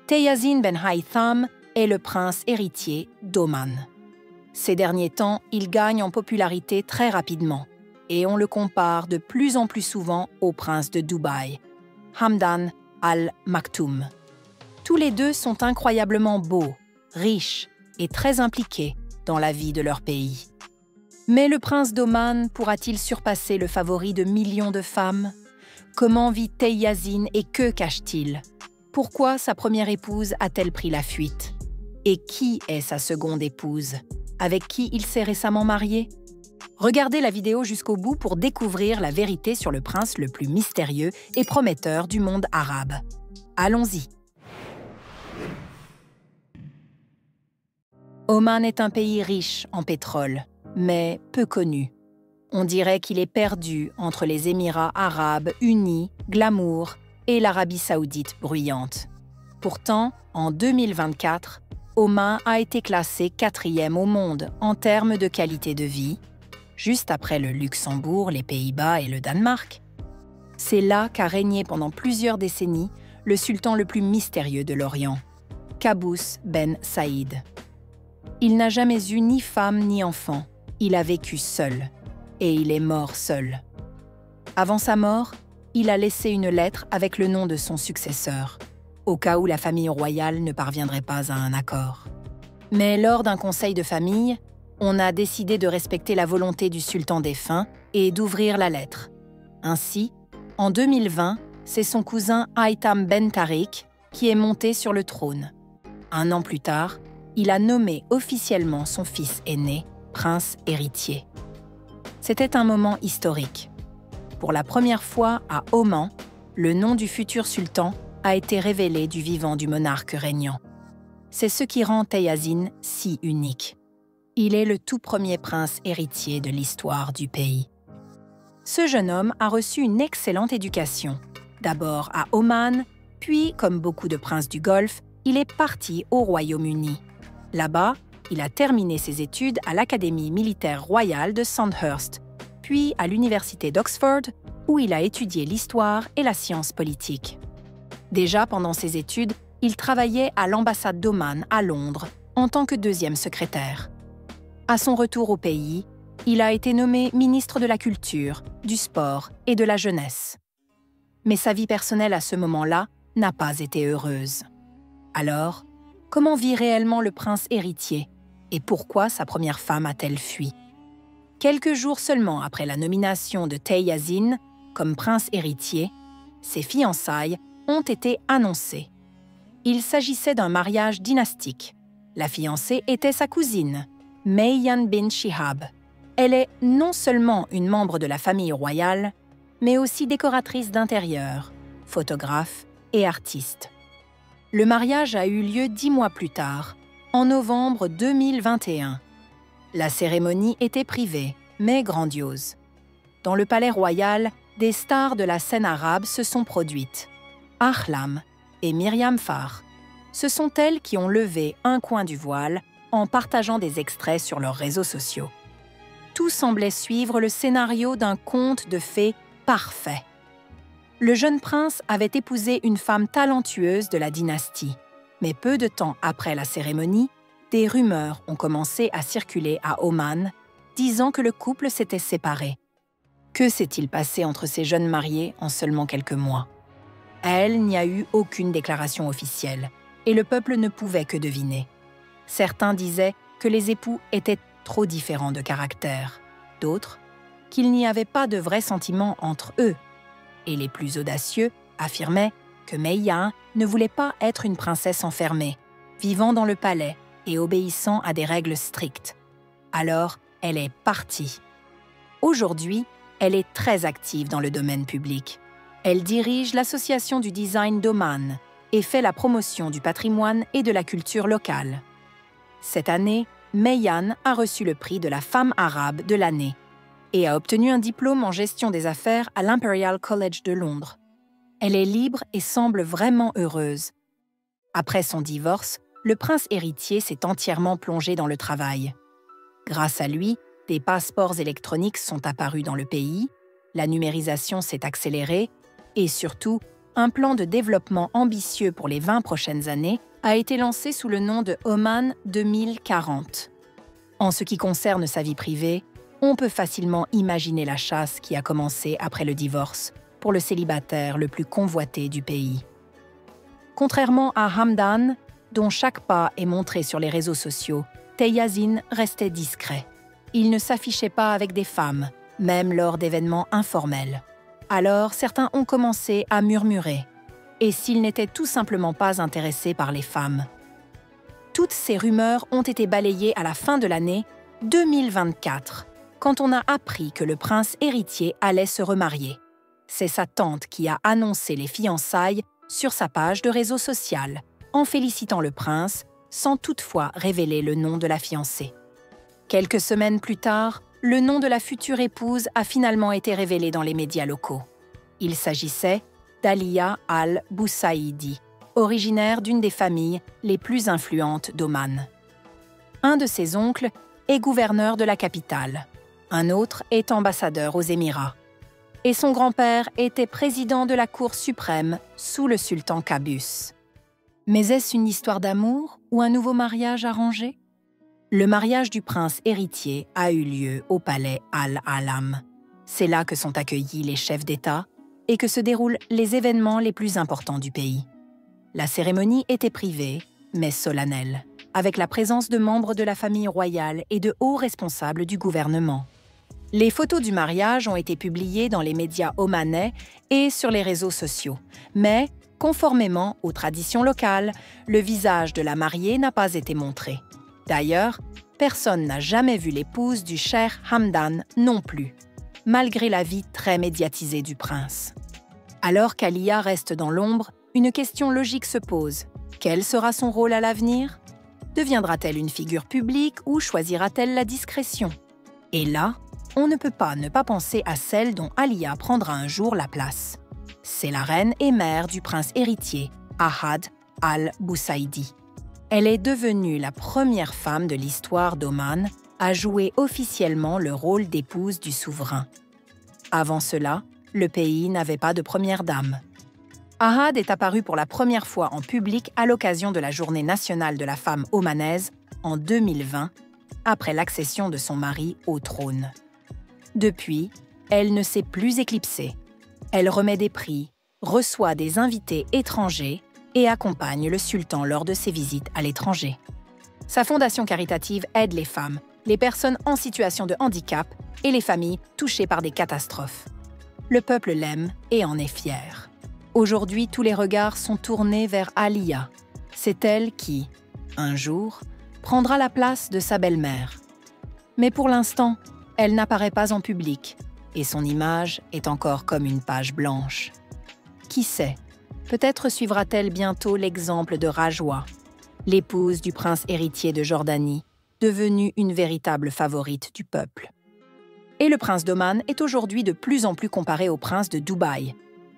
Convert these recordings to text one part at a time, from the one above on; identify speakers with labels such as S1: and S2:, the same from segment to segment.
S1: Tayazin Ben Haytham est le prince héritier d'Oman. Ces derniers temps, il gagne en popularité très rapidement et on le compare de plus en plus souvent au prince de Dubaï, Hamdan Al Maktoum. Tous les deux sont incroyablement beaux, riches et très impliqués dans la vie de leur pays. Mais le prince d'Oman pourra-t-il surpasser le favori de millions de femmes? Comment vit Tayazin et que cache-t-il? Pourquoi sa première épouse a-t-elle pris la fuite? Et qui est sa seconde épouse? Avec qui il s'est récemment marié? Regardez la vidéo jusqu'au bout pour découvrir la vérité sur le prince le plus mystérieux et prometteur du monde arabe. Allons-y. Oman est un pays riche en pétrole, mais peu connu. On dirait qu'il est perdu entre les Émirats arabes unis, glamour, et l'Arabie saoudite bruyante. Pourtant, en 2024, Oman a été classé 4e au monde en termes de qualité de vie, juste après le Luxembourg, les Pays-Bas et le Danemark. C'est là qu'a régné pendant plusieurs décennies le sultan le plus mystérieux de l'Orient, Qaboos Ben Saïd. Il n'a jamais eu ni femme ni enfant, il a vécu seul, et il est mort seul. Avant sa mort, il a laissé une lettre avec le nom de son successeur, au cas où la famille royale ne parviendrait pas à un accord. Mais lors d'un conseil de famille, on a décidé de respecter la volonté du sultan défunt et d'ouvrir la lettre. Ainsi, en 2020, c'est son cousin Haytham Ben Tariq qui est monté sur le trône. Un an plus tard, il a nommé officiellement son fils aîné, prince héritier. C'était un moment historique. Pour la première fois à Oman, le nom du futur sultan a été révélé du vivant du monarque régnant. C'est ce qui rend Tayazin si unique. Il est le tout premier prince héritier de l'histoire du pays. Ce jeune homme a reçu une excellente éducation. D'abord à Oman, puis, comme beaucoup de princes du Golfe, il est parti au Royaume-Uni. Là-bas, il a terminé ses études à l'Académie militaire royale de Sandhurst, puis à l'Université d'Oxford, où il a étudié l'histoire et la science politique. Déjà pendant ses études, il travaillait à l'ambassade d'Oman à Londres en tant que deuxième secrétaire. À son retour au pays, il a été nommé ministre de la Culture, du Sport et de la Jeunesse. Mais sa vie personnelle à ce moment-là n'a pas été heureuse. Alors, comment vit réellement le prince héritier et pourquoi sa première femme a-t-elle fui? Quelques jours seulement après la nomination de Tayazin comme prince héritier, ses fiançailles ont été annoncées. Il s'agissait d'un mariage dynastique. La fiancée était sa cousine, Mayyan bin Shihab. Elle est non seulement une membre de la famille royale, mais aussi décoratrice d'intérieur, photographe et artiste. Le mariage a eu lieu 10 mois plus tard, en novembre 2021. La cérémonie était privée, mais grandiose. Dans le palais royal, des stars de la scène arabe se sont produites. Ahlam et Myriam Farr. Ce sont elles qui ont levé un coin du voile en partageant des extraits sur leurs réseaux sociaux. Tout semblait suivre le scénario d'un conte de fées parfait. Le jeune prince avait épousé une femme talentueuse de la dynastie, mais peu de temps après la cérémonie, des rumeurs ont commencé à circuler à Oman, disant que le couple s'était séparé. Que s'est-il passé entre ces jeunes mariés en seulement quelques mois? À elle, il n'y a eu aucune déclaration officielle, et le peuple ne pouvait que deviner. Certains disaient que les époux étaient trop différents de caractère, d'autres qu'il n'y avait pas de vrais sentiments entre eux, et les plus audacieux affirmaient que Mayyan ne voulait pas être une princesse enfermée, vivant dans le palais et obéissant à des règles strictes. Alors, elle est partie. Aujourd'hui, elle est très active dans le domaine public. Elle dirige l'Association du design d'Oman et fait la promotion du patrimoine et de la culture locale. Cette année, Mayyan a reçu le prix de la femme arabe de l'année et a obtenu un diplôme en gestion des affaires à l'Imperial College de Londres. Elle est libre et semble vraiment heureuse. Après son divorce, le prince héritier s'est entièrement plongé dans le travail. Grâce à lui, des passeports électroniques sont apparus dans le pays, la numérisation s'est accélérée et surtout, un plan de développement ambitieux pour les 20 prochaines années a été lancé sous le nom de Oman 2040. En ce qui concerne sa vie privée, on peut facilement imaginer la chasse qui a commencé après le divorce pour le célibataire le plus convoité du pays. Contrairement à Hamdan, dont chaque pas est montré sur les réseaux sociaux, Teyazin restait discret. Il ne s'affichait pas avec des femmes, même lors d'événements informels. Alors, certains ont commencé à murmurer. Et s'il n'était tout simplement pas intéressé par les femmes? Toutes ces rumeurs ont été balayées à la fin de l'année 2024, quand on a appris que le prince héritier allait se remarier. C'est sa tante qui a annoncé les fiançailles sur sa page de réseau social, en félicitant le prince, sans toutefois révéler le nom de la fiancée. Quelques semaines plus tard, le nom de la future épouse a finalement été révélé dans les médias locaux. Il s'agissait d'Aliya al-Boussaïdi, originaire d'une des familles les plus influentes d'Oman. Un de ses oncles est gouverneur de la capitale, un autre est ambassadeur aux Émirats, et son grand-père était président de la Cour suprême sous le sultan Qaboos. Mais est-ce une histoire d'amour ou un nouveau mariage arrangé? Le mariage du prince héritier a eu lieu au palais Al-Alam. C'est là que sont accueillis les chefs d'État et que se déroulent les événements les plus importants du pays. La cérémonie était privée, mais solennelle, avec la présence de membres de la famille royale et de hauts responsables du gouvernement. Les photos du mariage ont été publiées dans les médias omanais et sur les réseaux sociaux, mais conformément aux traditions locales, le visage de la mariée n'a pas été montré. D'ailleurs, personne n'a jamais vu l'épouse du cheikh Hamdan non plus, malgré la vie très médiatisée du prince. Alors qu'Aliya reste dans l'ombre, une question logique se pose. Quel sera son rôle à l'avenir? Deviendra-t-elle une figure publique ou choisira-t-elle la discrétion? Et là, on ne peut pas ne pas penser à celle dont Aliya prendra un jour la place. C'est la reine et mère du prince héritier, Ahad al-Boussaïdi. Elle est devenue la première femme de l'histoire d'Oman à jouer officiellement le rôle d'épouse du souverain. Avant cela, le pays n'avait pas de première dame. Ahad est apparue pour la première fois en public à l'occasion de la Journée nationale de la femme omanaise en 2020, après l'accession de son mari au trône. Depuis, elle ne s'est plus éclipsée. Elle remet des prix, reçoit des invités étrangers et accompagne le sultan lors de ses visites à l'étranger. Sa fondation caritative aide les femmes, les personnes en situation de handicap et les familles touchées par des catastrophes. Le peuple l'aime et en est fier. Aujourd'hui, tous les regards sont tournés vers Aliya. C'est elle qui, un jour, prendra la place de sa belle-mère. Mais pour l'instant, elle n'apparaît pas en public et son image est encore comme une page blanche. Qui sait, peut-être suivra-t-elle bientôt l'exemple de Rajwa, l'épouse du prince héritier de Jordanie, devenue une véritable favorite du peuple. Et le prince d'Oman est aujourd'hui de plus en plus comparé au prince de Dubaï.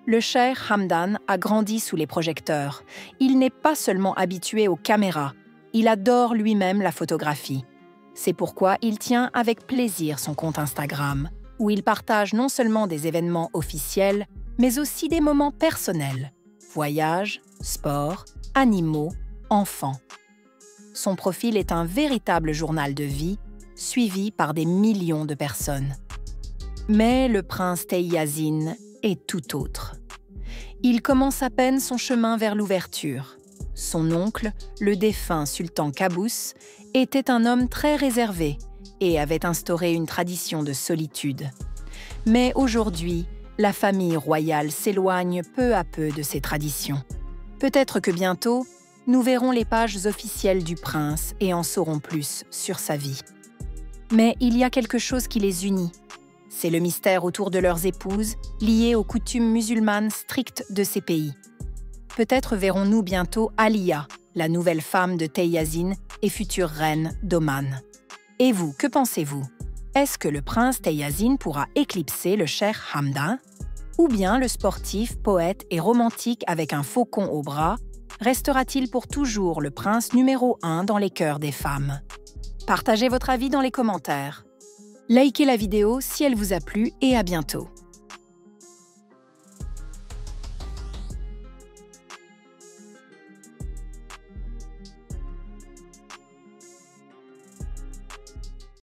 S1: Le cheikh Hamdan a grandi sous les projecteurs. Il n'est pas seulement habitué aux caméras, il adore lui-même la photographie. C'est pourquoi il tient avec plaisir son compte Instagram, où il partage non seulement des événements officiels, mais aussi des moments personnels. Voyages, sport, animaux, enfants. Son profil est un véritable journal de vie, suivi par des millions de personnes. Mais le prince Teyazin est tout autre. Il commence à peine son chemin vers l'ouverture. Son oncle, le défunt sultan Qaboos, était un homme très réservé et avait instauré une tradition de solitude. Mais aujourd'hui, la famille royale s'éloigne peu à peu de ces traditions. Peut-être que bientôt, nous verrons les pages officielles du prince et en saurons plus sur sa vie. Mais il y a quelque chose qui les unit. C'est le mystère autour de leurs épouses, lié aux coutumes musulmanes strictes de ces pays. Peut-être verrons-nous bientôt Aliya, la nouvelle femme de Teyazin et future reine d'Oman. Et vous, que pensez-vous? Est-ce que le prince Teyazin pourra éclipser le cheikh Hamdan? Ou bien le sportif, poète et romantique avec un faucon au bras restera-t-il pour toujours le prince numéro 1 dans les cœurs des femmes? Partagez votre avis dans les commentaires. Likez la vidéo si elle vous a plu et à bientôt.